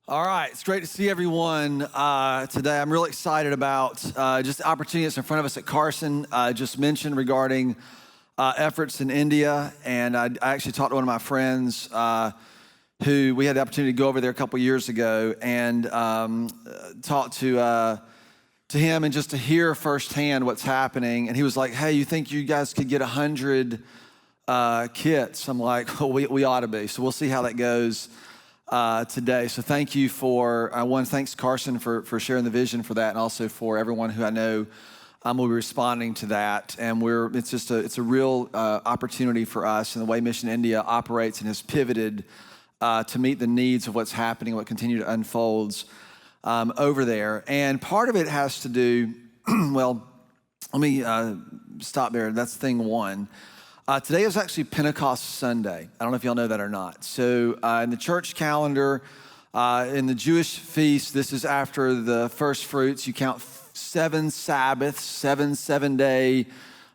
All right, it's great to see everyone today. I'm really excited about just the opportunity that's in front of us that Carson just mentioned regarding efforts in India. And I actually talked to one of my friends who we had the opportunity to go over there a couple years ago and talk to him and just to hear firsthand what's happening. And he was like, "Hey, you think you guys could get 100 kits?" I'm like, "Well, we ought to be." So we'll see how that goes today. So thank you for, thanks Carson for sharing the vision for that, and also for everyone who I know will be responding to that. And it's a real opportunity for us in the way Mission India operates and has pivoted to meet the needs of what's happening, what continue to unfolds over there. And part of it has to do, well, let me stop there. That's thing one. Today is actually Pentecost Sunday. I don't know if y'all know that or not. So in the church calendar, in the Jewish feast, this is after the first fruits. You count 7 Sabbaths, seven Sabbaths,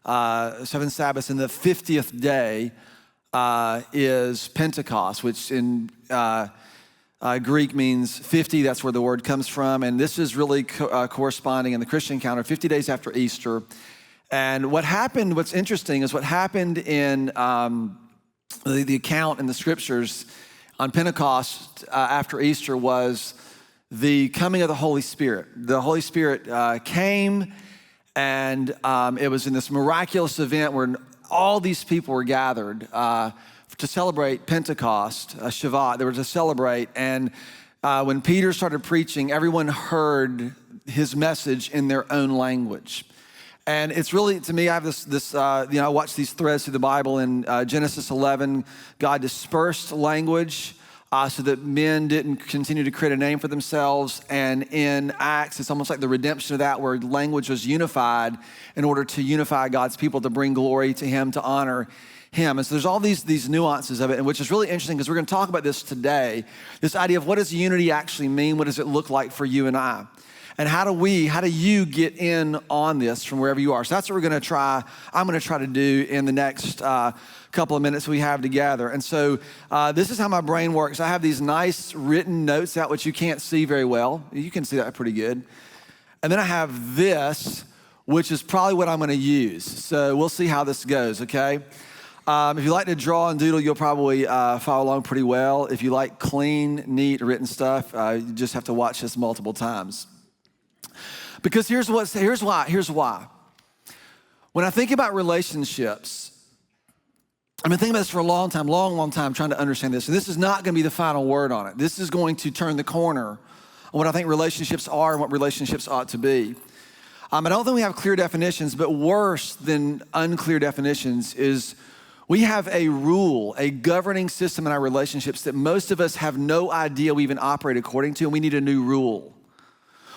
and the 50th day is Pentecost, which in Greek means 50. That's where the word comes from. And this is really corresponding in the Christian calendar, 50 days after Easter. And what's interesting is what happened in the account in the scriptures on Pentecost after Easter was the coming of the Holy Spirit. The Holy Spirit came, and it was in this miraculous event where all these people were gathered to celebrate Pentecost, Shavuot. They were to celebrate. And when Peter started preaching, everyone heard his message in their own language. And it's really, to me, I have I watch these threads through the Bible. In Genesis 11, God dispersed language so that men didn't continue to create a name for themselves. And in Acts, it's almost like the redemption of that, where language was unified in order to unify God's people, to bring glory to Him, to honor Him. And so there's all these nuances of it, and which is really interesting because we're going to talk about this today, this idea of what does unity actually mean? What does it look like for you and I? And how do you get in on this from wherever you are? So that's what I'm going to try to do in the next couple of minutes we have together. And so this is how my brain works. I have these nice written notes out, which you can't see very well. You can see that pretty good. And then I have this, which is probably what I'm going to use. So we'll see how this goes, okay? If you like to draw and doodle, you'll probably follow along pretty well. If you like clean, neat, written stuff, you just have to watch this multiple times. Because here's why. When I think about relationships, I've been thinking about this for a long time, trying to understand this. And this is not going to be the final word on it. This is going to turn the corner on what I think relationships are and what relationships ought to be. I don't think we have clear definitions, but worse than unclear definitions is we have a rule, a governing system in our relationships that most of us have no idea we even operate according to, and we need a new rule.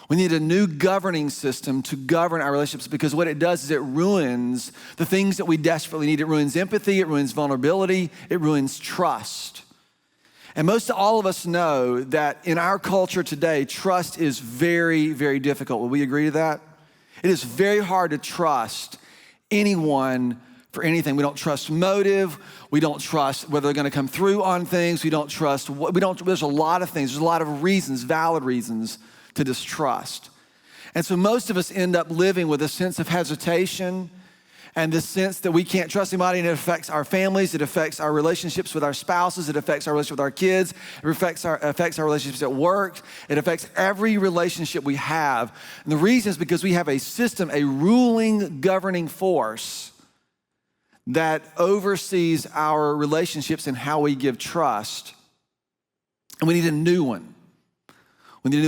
We need a new governing system to govern our relationships, because what it does is it ruins the things that we desperately need. It ruins empathy, it ruins vulnerability, it ruins trust. And most all of us know that in our culture today, trust is very, very difficult. Will we agree to that? It is very hard to trust anyone for anything. We don't trust motive. We don't trust whether they're going to come through on things. There's a lot of things. There's a lot of reasons, valid reasons, to distrust. And so most of us end up living with a sense of hesitation and this sense that we can't trust anybody, and it affects our families, it affects our relationships with our spouses, it affects our relationship with our kids, it affects our relationships at work, it affects every relationship we have. And the reason is because we have a system, a ruling, governing force that oversees our relationships and how we give trust. And we need a new one.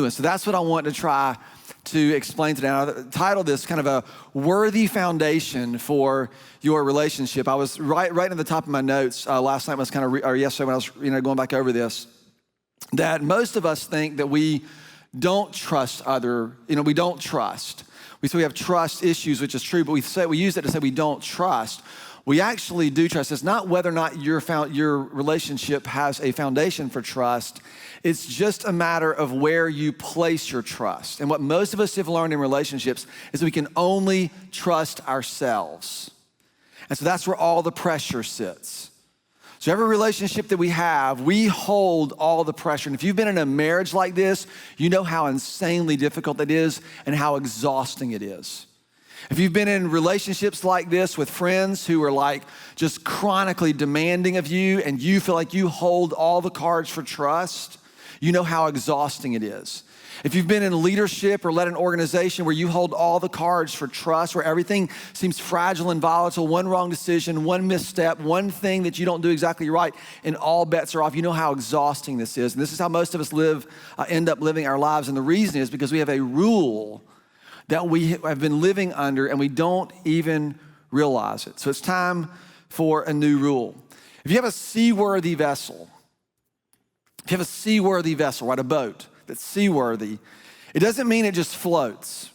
So that's what I want to try to explain today. I titled this kind of a worthy foundation for your relationship. I was right at the top of my notes last night, or yesterday when I was going back over this, that most of us think that we don't trust we don't trust. We say we have trust issues, which is true, but we use that to say we don't trust. We actually do trust. It's not whether or not your relationship has a foundation for trust. It's just a matter of where you place your trust. And what most of us have learned in relationships is that we can only trust ourselves. And so that's where all the pressure sits. So every relationship that we have, we hold all the pressure. And if you've been in a marriage like this, you know how insanely difficult it is and how exhausting it is. If you've been in relationships like this with friends who are like just chronically demanding of you and you feel like you hold all the cards for trust, you know how exhausting it is. If you've been in leadership or led an organization where you hold all the cards for trust, where everything seems fragile and volatile, one wrong decision, one misstep, one thing that you don't do exactly right, and all bets are off, you know how exhausting this is. And this is how most of us end up living our lives. And the reason is because we have a rule that we have been living under and we don't even realize it. So it's time for a new rule. If you have a seaworthy vessel, right, a boat that's seaworthy, it doesn't mean it just floats.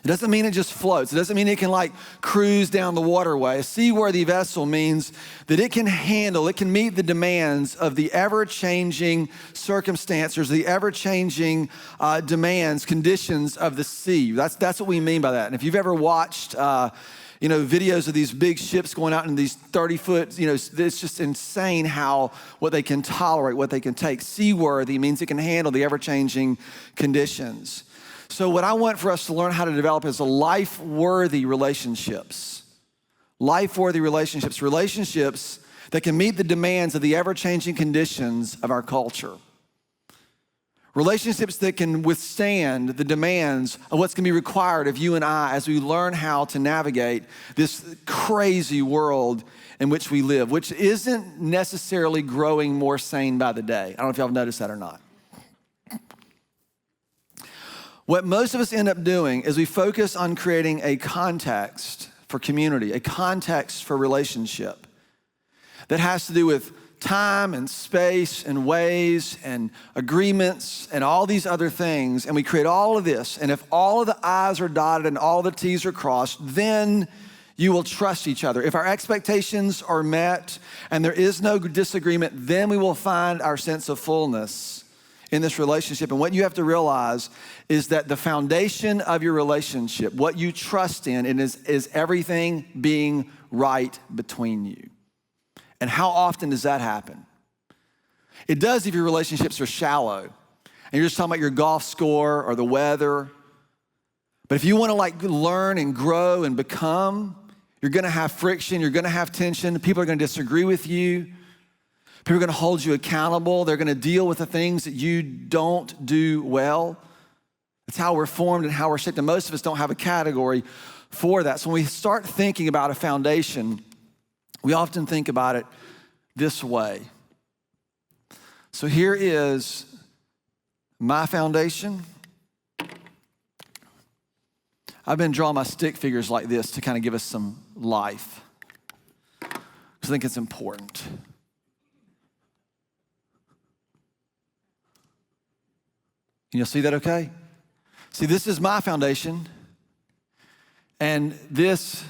It doesn't mean it just floats. It doesn't mean it can like cruise down the waterway. A seaworthy vessel means that it can meet the demands of the ever-changing circumstances, the ever-changing conditions of the sea. That's what we mean by that. And if you've ever watched videos of these big ships going out in these 30-foot, it's just insane what they can tolerate, what they can take. Seaworthy means it can handle the ever-changing conditions. So what I want for us to learn how to develop is life-worthy relationships. Life-worthy relationships that can meet the demands of the ever-changing conditions of our culture. Relationships that can withstand the demands of what's going to be required of you and I as we learn how to navigate this crazy world in which we live, which isn't necessarily growing more sane by the day. I don't know if y'all have noticed that or not. What most of us end up doing is we focus on creating a context for community, a context for relationship that has to do with time and space and ways and agreements and all these other things, and we create all of this. And if all of the I's are dotted and all the T's are crossed, then you will trust each other. If our expectations are met and there is no disagreement, then we will find our sense of fullness in this relationship. And what you have to realize is that the foundation of your relationship, what you trust in, is everything being right between you. And how often does that happen? It does if your relationships are shallow and you're just talking about your golf score or the weather. But if you want to learn and grow and become, you're going to have friction, you're going to have tension, people are going to disagree with you. People are going to hold you accountable. They're going to deal with the things that you don't do well. It's how we're formed and how we're shaped. And most of us don't have a category for that. So when we start thinking about a foundation, we often think about it this way. So here is my foundation. I've been drawing my stick figures like this to kind of give us some life, because I think it's important. Can you see that okay? See, this is my foundation, and this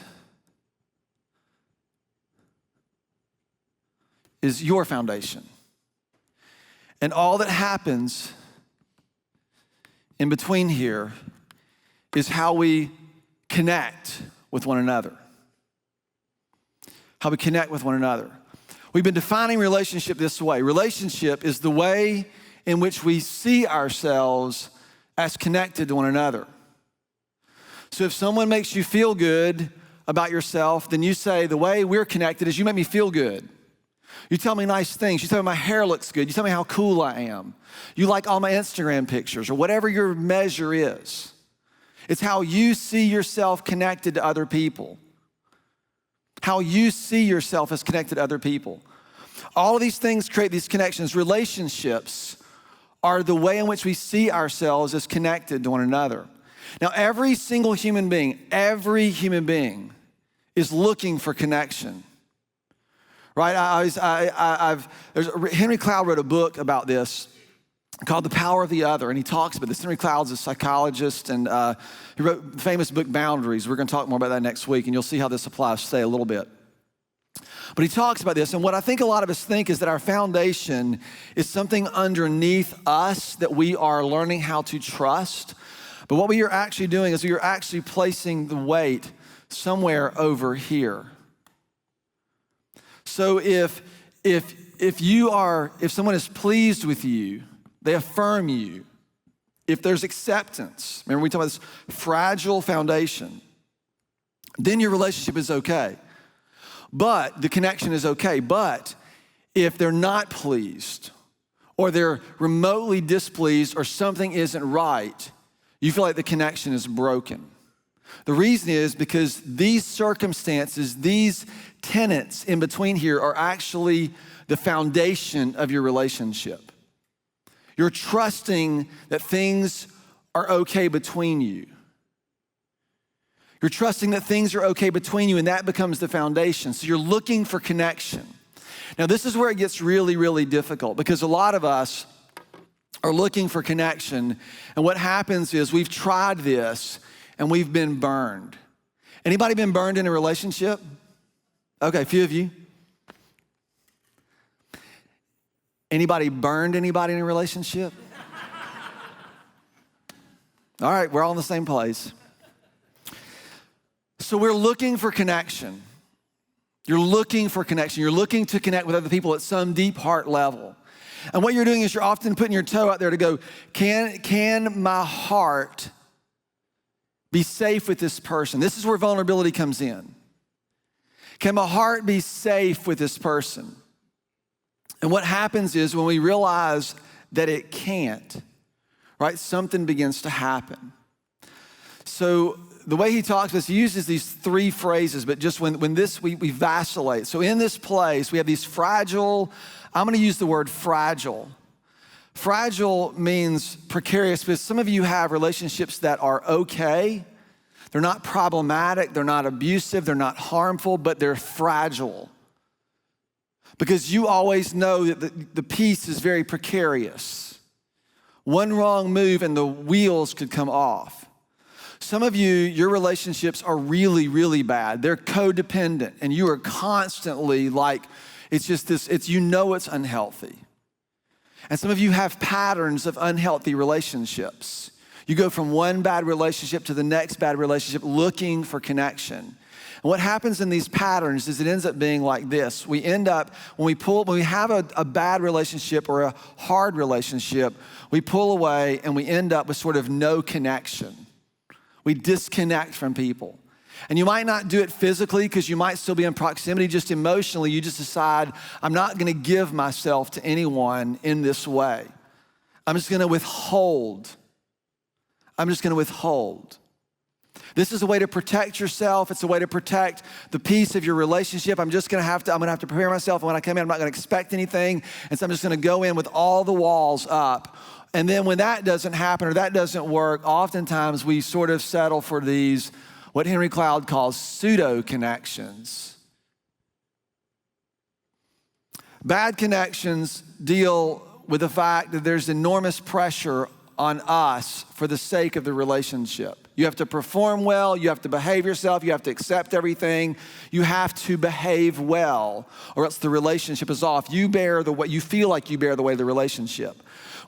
is your foundation. And all that happens in between here is how we connect with one another. How we connect with one another. We've been defining relationship this way. Relationship is the way in which we see ourselves as connected to one another. So if someone makes you feel good about yourself, then you say, the way we're connected is you make me feel good. You tell me nice things. You tell me my hair looks good. You tell me how cool I am. You like all my Instagram pictures or whatever your measure is. It's how you see yourself connected to other people. How you see yourself as connected to other people. All of these things create these connections. Relationships are the way in which we see ourselves as connected to one another. Now, every single human being is looking for connection, right? Henry Cloud wrote a book about this called The Power of the Other, and he talks about this. Henry Cloud's a psychologist, and he wrote the famous book, Boundaries. We're going to talk more about that next week, and you'll see how this applies today a little bit. But he talks about this, and what I think a lot of us think is that our foundation is something underneath us that we are learning how to trust. But what we are actually doing is we are actually placing the weight somewhere over here. So if someone is pleased with you, they affirm you, if there's acceptance, remember we talked about this fragile foundation, then your relationship is okay. But the connection is okay. But if they're not pleased, or they're remotely displeased, or something isn't right, you feel like the connection is broken. The reason is because these circumstances, these tenets in between here are actually the foundation of your relationship. You're trusting that things are okay between you. You're trusting that things are okay between you, and that becomes the foundation. So you're looking for connection. Now, this is where it gets really, really difficult, because a lot of us are looking for connection, and what happens is we've tried this and we've been burned. Anybody been burned in a relationship? Okay, a few of you. Anybody burned anybody in a relationship? All right, we're all in the same place. So we're looking for connection. You're looking for connection. You're looking to connect with other people at some deep heart level. And what you're doing is you're often putting your toe out there to go, can my heart be safe with this person? This is where vulnerability comes in. Can my heart be safe with this person? And what happens is when we realize that it can't, right, something begins to happen. So the way he talks to us, he uses these three phrases, but just when we vacillate. So in this place, we have these fragile, I'm gonna use the word fragile. Fragile means precarious, because some of you have relationships that are okay. They're not problematic, they're not abusive, they're not harmful, but they're fragile. Because you always know that the piece is very precarious. One wrong move and the wheels could come off. Some of you, your relationships are really, really bad. They're codependent, and you are constantly like, it's unhealthy. And some of you have patterns of unhealthy relationships. You go from one bad relationship to the next bad relationship looking for connection. And what happens in these patterns is it ends up being like this. We end up, when we have a bad relationship or a hard relationship, we pull away and we end up with sort of no connection. We disconnect from people. And you might not do it physically because you might still be in proximity. Just emotionally, you just decide, I'm not gonna give myself to anyone in this way. I'm just gonna withhold. This is a way to protect yourself. It's a way to protect the peace of your relationship. I'm gonna have to prepare myself. And when I come in, I'm not gonna expect anything. And so I'm just gonna go in with all the walls up. And then when that doesn't happen or that doesn't work, oftentimes we sort of settle for these, what Henry Cloud calls pseudo connections. Bad connections deal with the fact that there's enormous pressure on us for the sake of the relationship. You have to perform well, you have to behave yourself, you have to accept everything, you have to behave well, or else the relationship is off. You feel like you bear the weight of the relationship.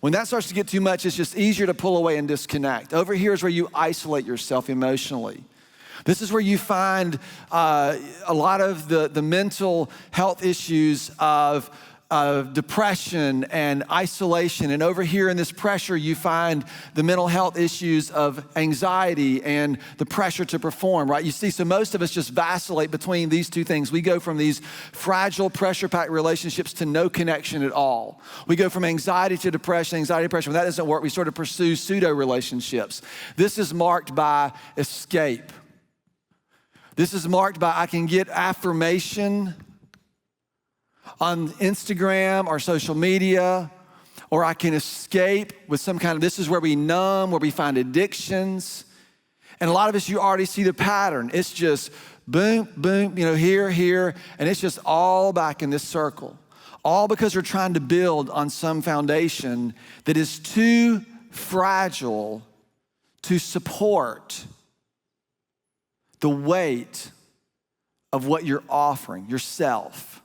When that starts to get too much, it's just easier to pull away and disconnect. Over here is where you isolate yourself emotionally. This is where you find a lot of the mental health issues of depression and isolation. And over here in this pressure, you find the mental health issues of anxiety and the pressure to perform, right? You see, so most of us just vacillate between these two things. We go from these fragile, pressure-packed relationships to no connection at all. We go from anxiety to depression, anxiety to depression. When that doesn't work, we sort of pursue pseudo-relationships. This is marked by escape. This is marked by I can get affirmation on Instagram or social media, or I can escape with some kind of, this is where we numb, where we find addictions. And a lot of us, you already see the pattern. It's just boom, boom, here, and it's just all back in this circle. All because we're trying to build on some foundation that is too fragile to support the weight of what you're offering, yourself.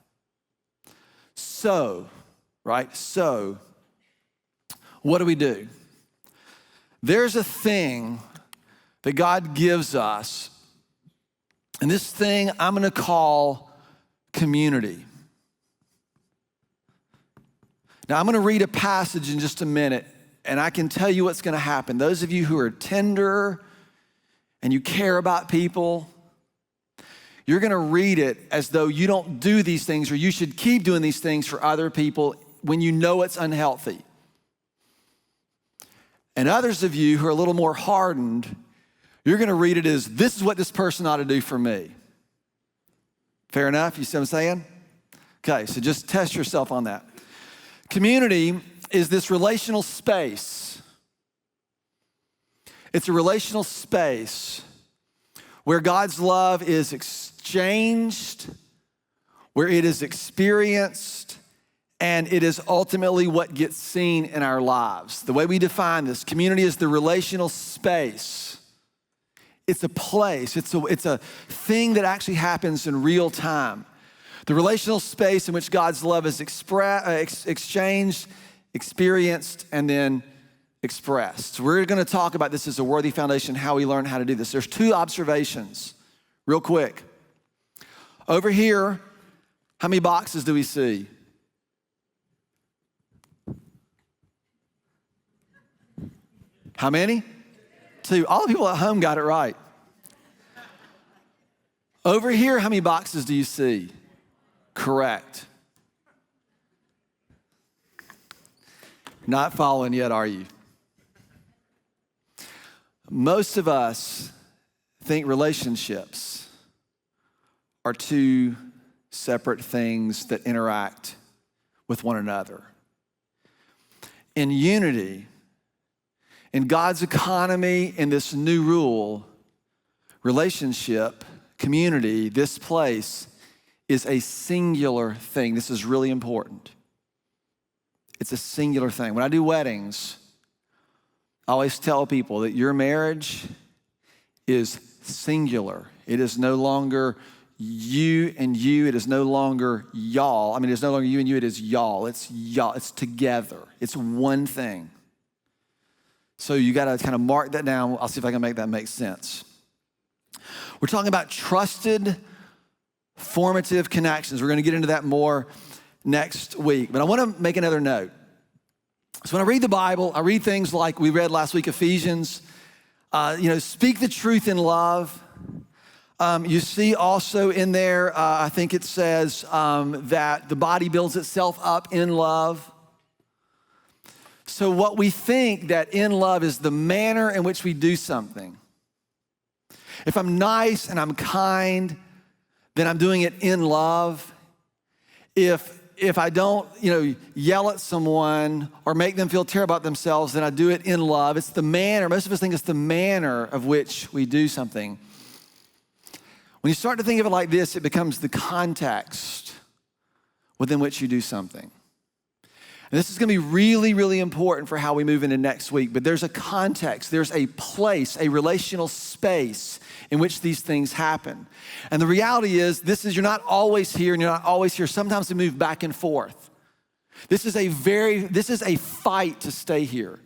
So, what do we do? There's a thing that God gives us, and this thing I'm gonna call community. Now, I'm going to read a passage in just a minute, and I can tell you what's going to happen. Those of you who are tender and you care about people, you're going to read it as though you don't do these things or you should keep doing these things for other people when you know it's unhealthy. And others of you who are a little more hardened, you're going to read it as, this is what this person ought to do for me. Fair enough? You see what I'm saying? Okay, so just test yourself on that. Community is this relational space. It's a relational space where God's love is exchanged, where it is experienced, and it is ultimately what gets seen in our lives. The way we define this, community is the relational space. It's a place, it's a thing that actually happens in real time. The relational space in which God's love is exchanged, experienced, and then expressed. We're going to talk about this as a worthy foundation, how we learn how to do this. There's two observations, real quick. Over here, how many boxes do we see? How many? Two. All the people at home got it right. Over here, how many boxes do you see? Correct. Not following yet, are you? Most of us think relationships are two separate things that interact with one another. In unity, in God's economy, in this new rule, relationship, community, this place is a singular thing. This is really important. It's a singular thing. When I do weddings, I always tell people that your marriage is singular. It is no longer you and you. It is no longer y'all. I mean, it's no longer you and you. It is y'all. It's y'all. It's together. It's one thing. So you got to kind of mark that down. I'll see if I can make that make sense. We're talking about trusted, formative connections. We're going to get into that more next week. But I want to make another note. So when I read the Bible, I read things like we read last week, Ephesians, speak the truth in love. You see also in there, I think it says that the body builds itself up in love. So what we think that in love is the manner in which we do something. If I'm nice and I'm kind, then I'm doing it in love. If I don't, yell at someone or make them feel terrible about themselves, then I do it in love. It's the manner. Most of us think it's the manner of which we do something. When you start to think of it like this, it becomes the context within which you do something. And this is going to be really, really important for how we move into next week. But there's a context, there's a place, a relational space in which these things happen. And the reality is, you're not always here and you're not always here. Sometimes we move back and forth. This is a fight to stay here.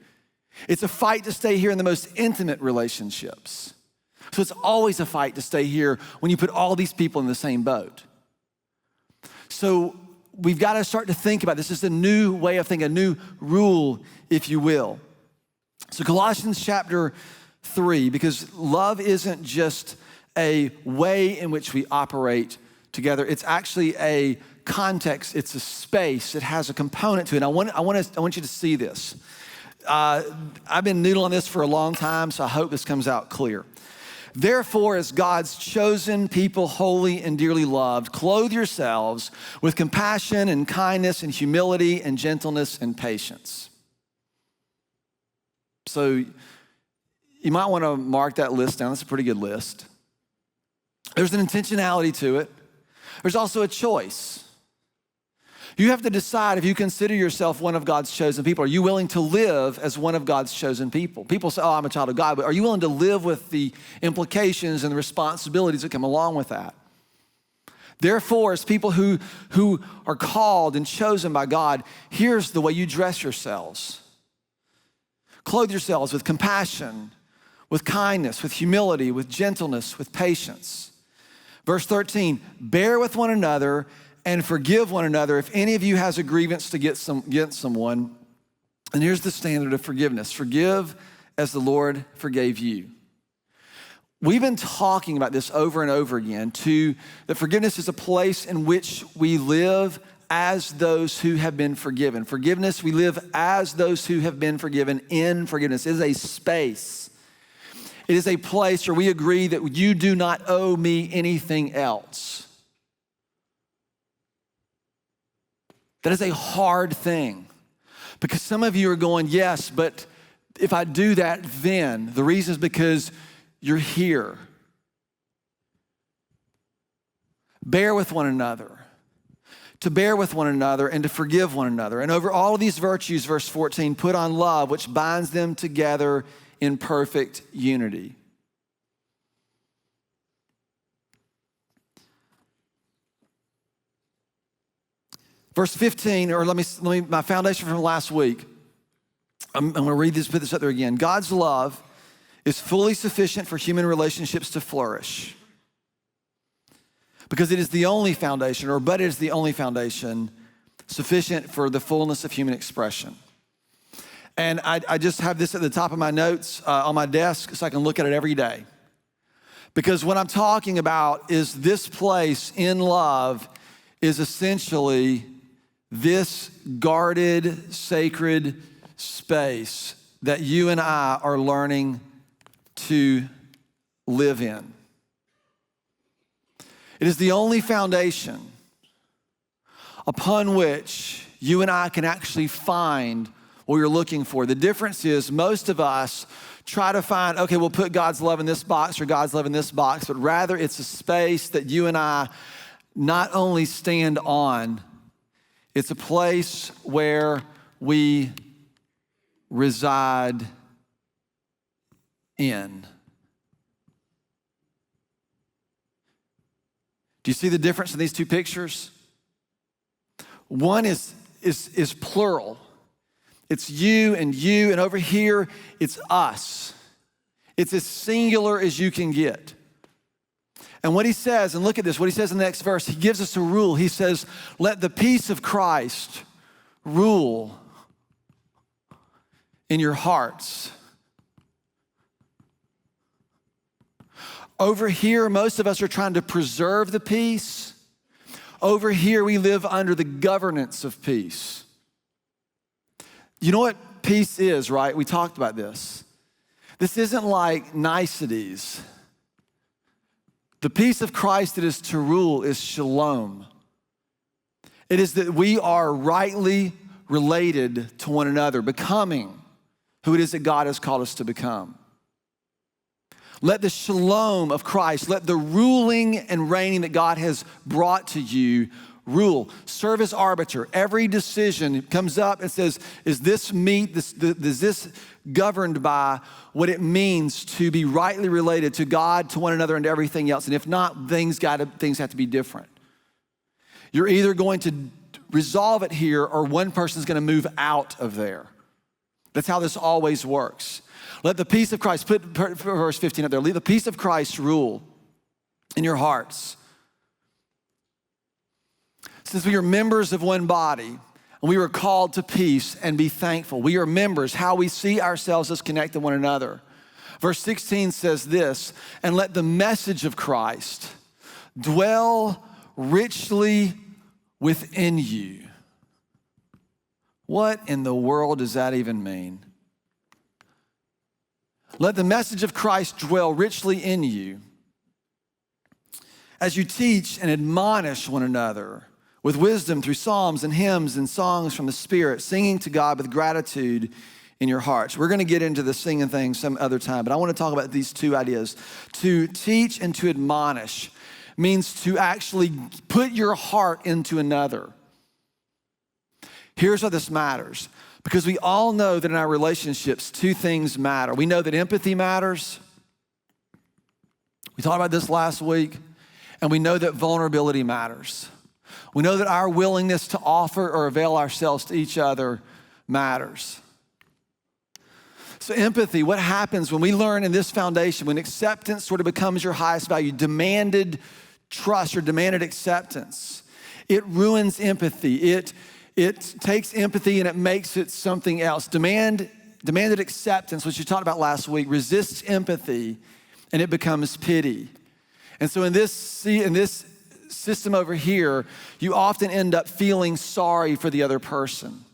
It's a fight to stay here in the most intimate relationships. So it's always a fight to stay here when you put all these people in the same boat. So we've got to start to think about this. This is a new way of thinking, a new rule, if you will. So Colossians chapter 3, because love isn't just a way in which we operate together. It's actually a context. It's a space. It has a component to it. I want you to see this. I've been noodling on this for a long time, so I hope this comes out clear. Therefore, as God's chosen people, holy and dearly loved, clothe yourselves with compassion and kindness and humility and gentleness and patience. So you might want to mark that list down. That's a pretty good list. There's an intentionality to it. There's also a choice. You have to decide if you consider yourself one of God's chosen people. Are you willing to live as one of God's chosen people? People say, I'm a child of God, but are you willing to live with the implications and the responsibilities that come along with that? Therefore, as people who are called and chosen by God, here's the way you dress yourselves. Clothe yourselves with compassion, with kindness, with humility, with gentleness, with patience. Verse 13, bear with one another and forgive one another if any of you has a grievance against someone. And here's the standard of forgiveness. Forgive as the Lord forgave you. We've been talking about this over and over again, that forgiveness is a place in which we live as those who have been forgiven. Forgiveness, we live as those who have been forgiven in forgiveness. It is a space. It is a place where we agree that you do not owe me anything else. That is a hard thing, because some of you are going, yes, but if I do that, then the reason is because you're here. Bear with one another, to bear with one another and to forgive one another. And over all of these virtues, verse 14, put on love, which binds them together in perfect unity. Verse 15, or let me my foundation from last week. I'm going to read this, put this up there again. God's love is fully sufficient for human relationships to flourish, because it is the only foundation, but it is the only foundation sufficient for the fullness of human expression. And I just have this at the top of my notes on my desk so I can look at it every day. Because what I'm talking about is this place in love is essentially this guarded, sacred space that you and I are learning to live in. It is the only foundation upon which you and I can actually find what you're looking for. The difference is most of us try to find, okay, we'll put God's love in this box or God's love in this box, but rather it's a space that you and I not only stand on, it's a place where we reside in. Do you see the difference in these two pictures? One is plural. It's you, and over here, it's us. It's as singular as you can get. And what he says, and look at this, what he says in the next verse, he gives us a rule. He says, let the peace of Christ rule in your hearts. Over here, most of us are trying to preserve the peace. Over here, we live under the governance of peace. You know what peace is, right? We talked about this. This isn't like niceties. The peace of Christ that is to rule is shalom. It is that we are rightly related to one another, becoming who it is that God has called us to become. Let the shalom of Christ, let the ruling and reigning that God has brought to you rule. Serve as arbiter. Every decision comes up and says, is this governed by what it means to be rightly related to God, to one another, and to everything else? And if not, things have to be different. You're either going to resolve it here or one person's going to move out of there. That's how this always works. Let the peace of Christ, put verse 15 up there, let the peace of Christ rule in your hearts. Since we are members of one body, and we were called to peace and be thankful. We are members, how we see ourselves as connected to one another. Verse 16 says this, and let the message of Christ dwell richly within you. What in the world does that even mean? Let the message of Christ dwell richly in you as you teach and admonish one another with wisdom through psalms and hymns and songs from the Spirit, singing to God with gratitude in your hearts. We're going to get into the singing thing some other time, but I want to talk about these two ideas. To teach and to admonish means to actually put your heart into another. Here's why this matters. Because we all know that in our relationships, two things matter. We know that empathy matters. We talked about this last week. And we know that vulnerability matters. We know that our willingness to offer or avail ourselves to each other matters. So empathy, what happens when we learn in this foundation, when acceptance sort of becomes your highest value, demanded trust or demanded acceptance, It ruins empathy. It takes empathy and it makes it something else. Demanded acceptance, which you talked about last week, resists empathy and it becomes pity. And so in this system over here, you often end up feeling sorry for the other person.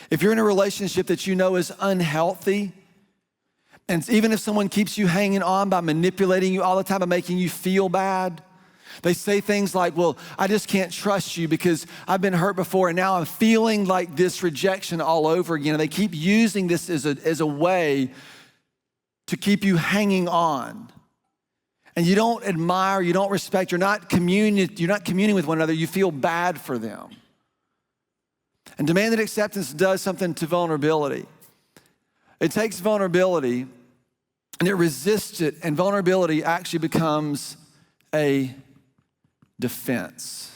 If you're in a relationship that you know is unhealthy, and even if someone keeps you hanging on by manipulating you all the time, by making you feel bad, they say things like, well, I just can't trust you because I've been hurt before and now I'm feeling like this rejection all over again. And they keep using this as a way to keep you hanging on. And you don't admire, you don't respect, you're not communing with one another, you feel bad for them. And demanded acceptance does something to vulnerability. It takes vulnerability and it resists it, and vulnerability actually becomes a defense.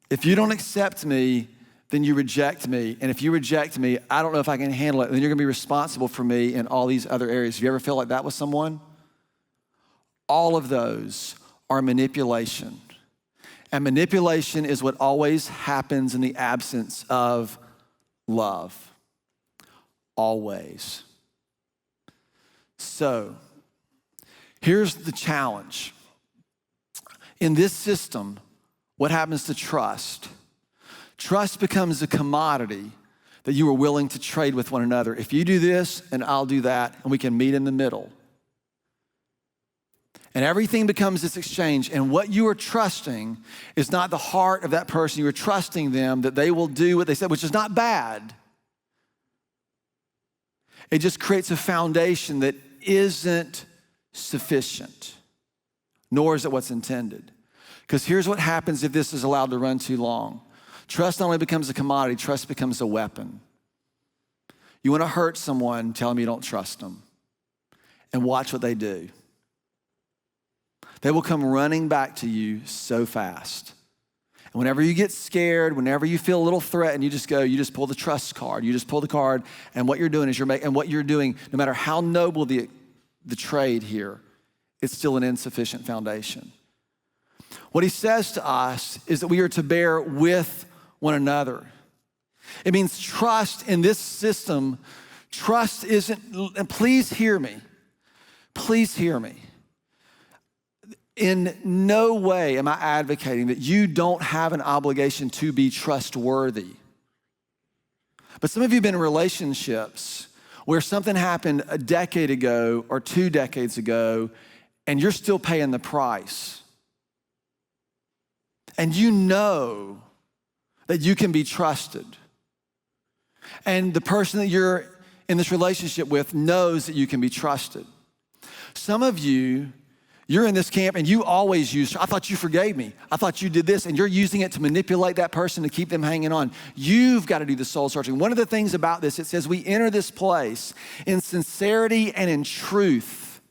If you don't accept me, then you reject me. And if you reject me, I don't know if I can handle it. Then you're gonna be responsible for me in all these other areas. Have you ever felt like that with someone? All of those are manipulation. And manipulation is what always happens in the absence of love. Always. So, here's the challenge. In this system, what happens to trust? Trust becomes a commodity that you are willing to trade with one another. If you do this and I'll do that, and we can meet in the middle. And everything becomes this exchange. And what you are trusting is not the heart of that person. You are trusting them that they will do what they said, which is not bad. It just creates a foundation that isn't sufficient, nor is it what's intended. Because here's what happens if this is allowed to run too long. Trust not only becomes a commodity, trust becomes a weapon. You want to hurt someone, tell them you don't trust them. And watch what they do. They will come running back to you so fast. And whenever you get scared, whenever you feel a little threatened, you just pull the trust card. You just pull the card, and what you're doing is what you're doing, no matter how noble the trade here, it's still an insufficient foundation. What he says to us is that we are to bear with one another. It means trust in this system. Trust isn't, and please hear me. Please hear me. In no way am I advocating that you don't have an obligation to be trustworthy. But some of you have been in relationships where something happened a decade ago or 2 decades ago, and you're still paying the price. And you know that you can be trusted. And the person that you're in this relationship with knows that you can be trusted. Some of you, you're in this camp and you always use, I thought you forgave me. I thought you did this, and you're using it to manipulate that person to keep them hanging on. You've got to do the soul searching. One of the things about this, it says we enter this place in sincerity and in truth.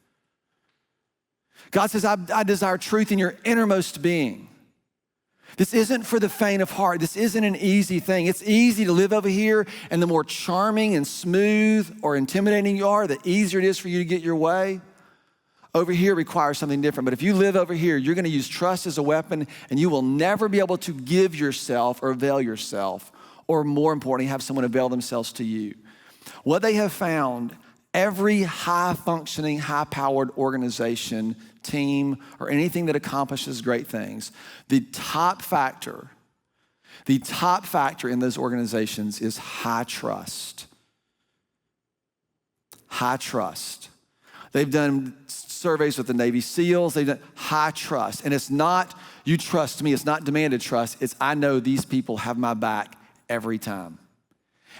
God says, I desire truth in your innermost being. This isn't for the faint of heart. This isn't an easy thing. It's easy to live over here, and the more charming and smooth or intimidating you are, the easier it is for you to get your way. Over here requires something different. But if you live over here, you're gonna use trust as a weapon, and you will never be able to give yourself or avail yourself, or more importantly, have someone avail themselves to you. What they have found, every high-functioning, high-powered organization, team, or anything that accomplishes great things, the top factor in those organizations is high trust. High trust. They've done surveys with the Navy SEALs. They've done high trust. And it's not, you trust me. It's not demanded trust. It's, I know these people have my back every time.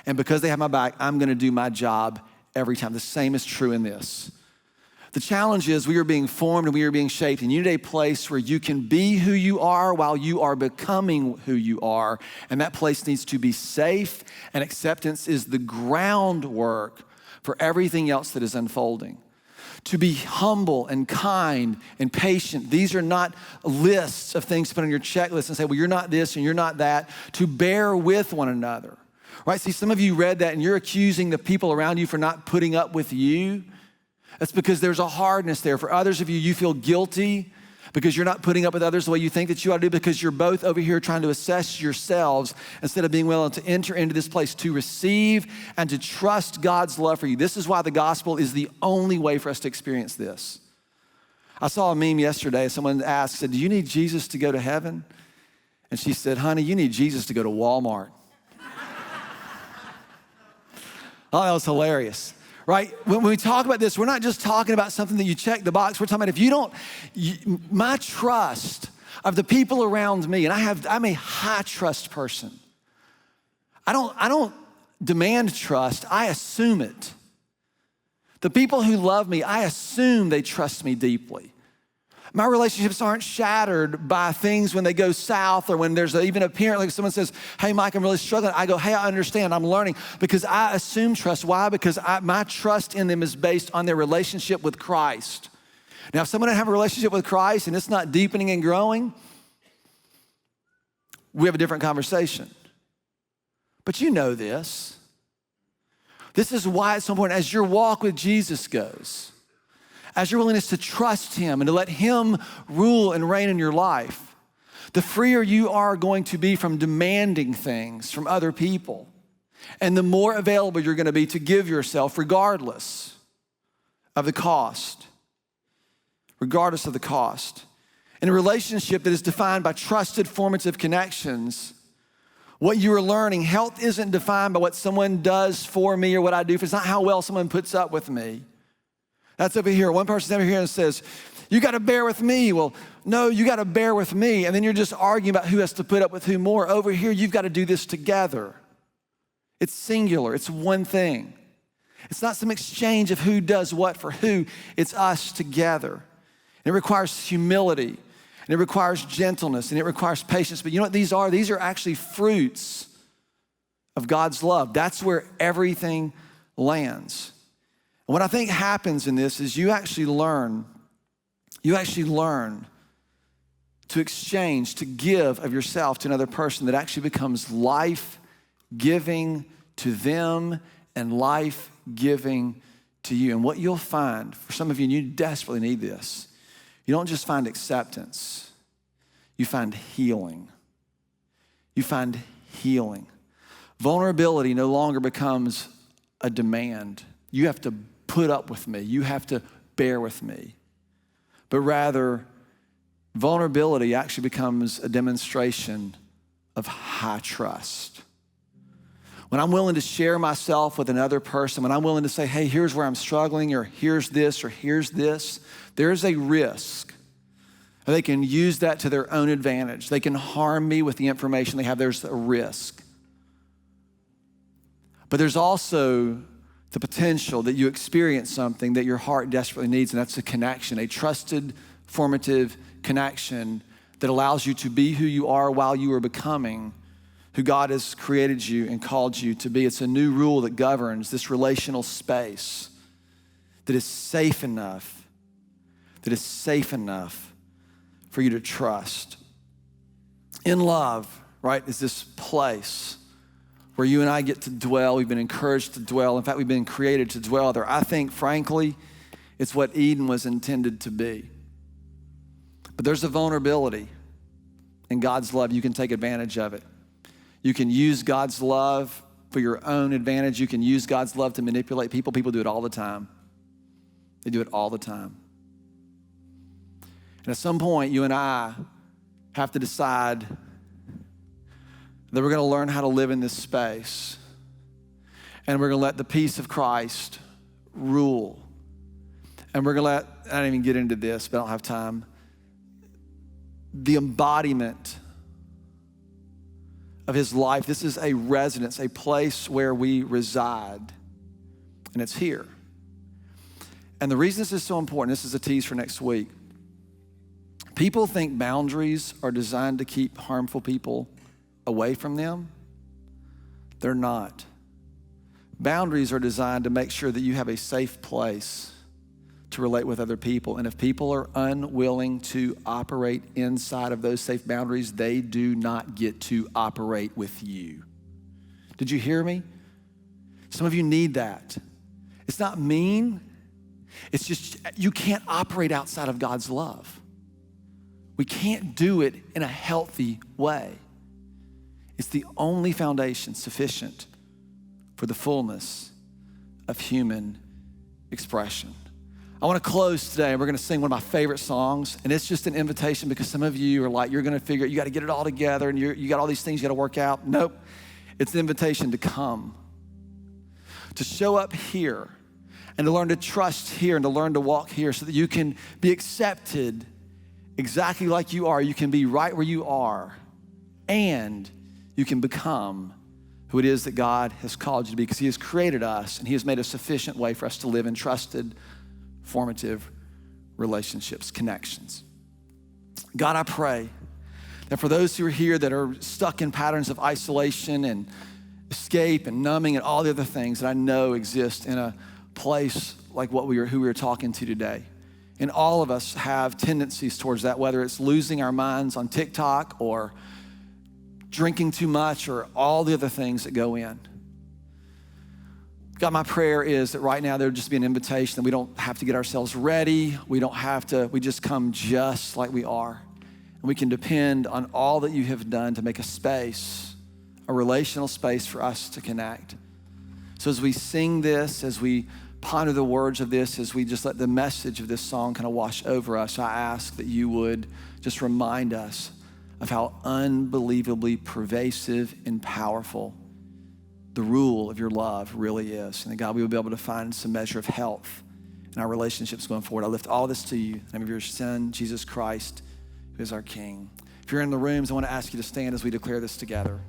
And because they have my back, I'm going to do my job every time. The same is true in this. The challenge is we are being formed and we are being shaped, and you need a place where you can be who you are while you are becoming who you are. And that place needs to be safe, and acceptance is the groundwork for everything else that is unfolding. To be humble and kind and patient. These are not lists of things to put on your checklist and say, well, you're not this and you're not that. To bear with one another, right? See, some of you read that and you're accusing the people around you for not putting up with you. That's because there's a hardness there. For others of you, you feel guilty because you're not putting up with others the way you think that you ought to do, because you're both over here trying to assess yourselves instead of being willing to enter into this place to receive and to trust God's love for you. This is why the gospel is the only way for us to experience this. I saw a meme yesterday. Someone said, do you need Jesus to go to heaven? And she said, honey, you need Jesus to go to Walmart. Oh, that was hilarious. Right? When we talk about this, we're not just talking about something that you check the box. We're talking about if you don't, my trust of the people around me, and I'm a high trust person. I don't demand trust, I assume it. The people who love me, I assume they trust me deeply. My relationships aren't shattered by things when they go south or when there's even a parent, like someone says, hey, Mike, I'm really struggling. I go, hey, I understand, I'm learning, because I assume trust. Why? Because my trust in them is based on their relationship with Christ. Now, if someone doesn't have a relationship with Christ and it's not deepening and growing, we have a different conversation. But you know this. This is why it's so important as your walk with Jesus goes, as your willingness to trust him and to let him rule and reign in your life, the freer you are going to be from demanding things from other people, and the more available you're going to be to give yourself regardless of the cost. Regardless of the cost. In a relationship that is defined by trusted formative connections, what you are learning, health isn't defined by what someone does for me or what I do. It's not how well someone puts up with me. That's over here. One person's over here and says, you got to bear with me. Well, no, you got to bear with me. And then you're just arguing about who has to put up with who more. Over here, you've got to do this together. It's singular. It's one thing. It's not some exchange of who does what for who. It's us together. And it requires humility. And it requires gentleness. And it requires patience. But you know what these are? These are actually fruits of God's love. That's where everything lands. And what I think happens in this is you actually learn to exchange, to give of yourself to another person that actually becomes life-giving to them and life-giving to you. And what you'll find, for some of you, and you desperately need this, you don't just find acceptance, you find healing. You find healing. Vulnerability no longer becomes a demand. You have to put up with me. You have to bear with me. But rather, vulnerability actually becomes a demonstration of high trust. When I'm willing to share myself with another person, when I'm willing to say, hey, here's where I'm struggling, or here's this, there's a risk. They can use that to their own advantage. They can harm me with the information they have. There's a risk. But there's also the potential that you experience something that your heart desperately needs, and that's a connection, a trusted, formative connection that allows you to be who you are while you are becoming who God has created you and called you to be. It's a new rule that governs this relational space that is safe enough for you to trust. In love, right, is this place where you and I get to dwell. We've been encouraged to dwell. In fact, we've been created to dwell there. I think, frankly, it's what Eden was intended to be. But there's a vulnerability in God's love. You can take advantage of it. You can use God's love for your own advantage. You can use God's love to manipulate people. People do it all the time. They do it all the time. And at some point, you and I have to decide that we're going to learn how to live in this space. And we're going to let the peace of Christ rule. And we're going to I don't even get into this, but I don't have time. The embodiment of his life. This is a residence, a place where we reside. And it's here. And the reason this is so important, this is a tease for next week. People think boundaries are designed to keep harmful people away from them. They're not. Boundaries are designed to make sure that you have a safe place to relate with other people. And if people are unwilling to operate inside of those safe boundaries, they do not get to operate with you. Did you hear me? Some of you need that. It's not mean. It's just you can't operate outside of God's love. We can't do it in a healthy way. It's the only foundation sufficient for the fullness of human expression. I want to close today, and we're going to sing one of my favorite songs, and it's just an invitation because some of you are like, you're going to figure, you got to get it all together, and you got all these things you got to work out. Nope, it's an invitation to come, to show up here, and to learn to trust here, and to learn to walk here so that you can be accepted exactly like you are. You can be right where you are, and you can become who it is that God has called you to be, because he has created us, and he has made a sufficient way for us to live in trusted, formative relationships, connections. God, I pray that for those who are here that are stuck in patterns of isolation and escape and numbing and all the other things that I know exist in a place like who we were talking to today. And all of us have tendencies towards that, whether it's losing our minds on TikTok or drinking too much or all the other things that go in. God, my prayer is that right now there would just be an invitation that we don't have to get ourselves ready. We just come just like we are. And we can depend on all that you have done to make a space, a relational space for us to connect. So as we sing this, as we ponder the words of this, as we just let the message of this song kind of wash over us, I ask that you would just remind us of how unbelievably pervasive and powerful the rule of your love really is. And that, God, we will be able to find some measure of health in our relationships going forward. I lift all this to you in the name of your Son, Jesus Christ, who is our King. If you're in the rooms, I want to ask you to stand as we declare this together.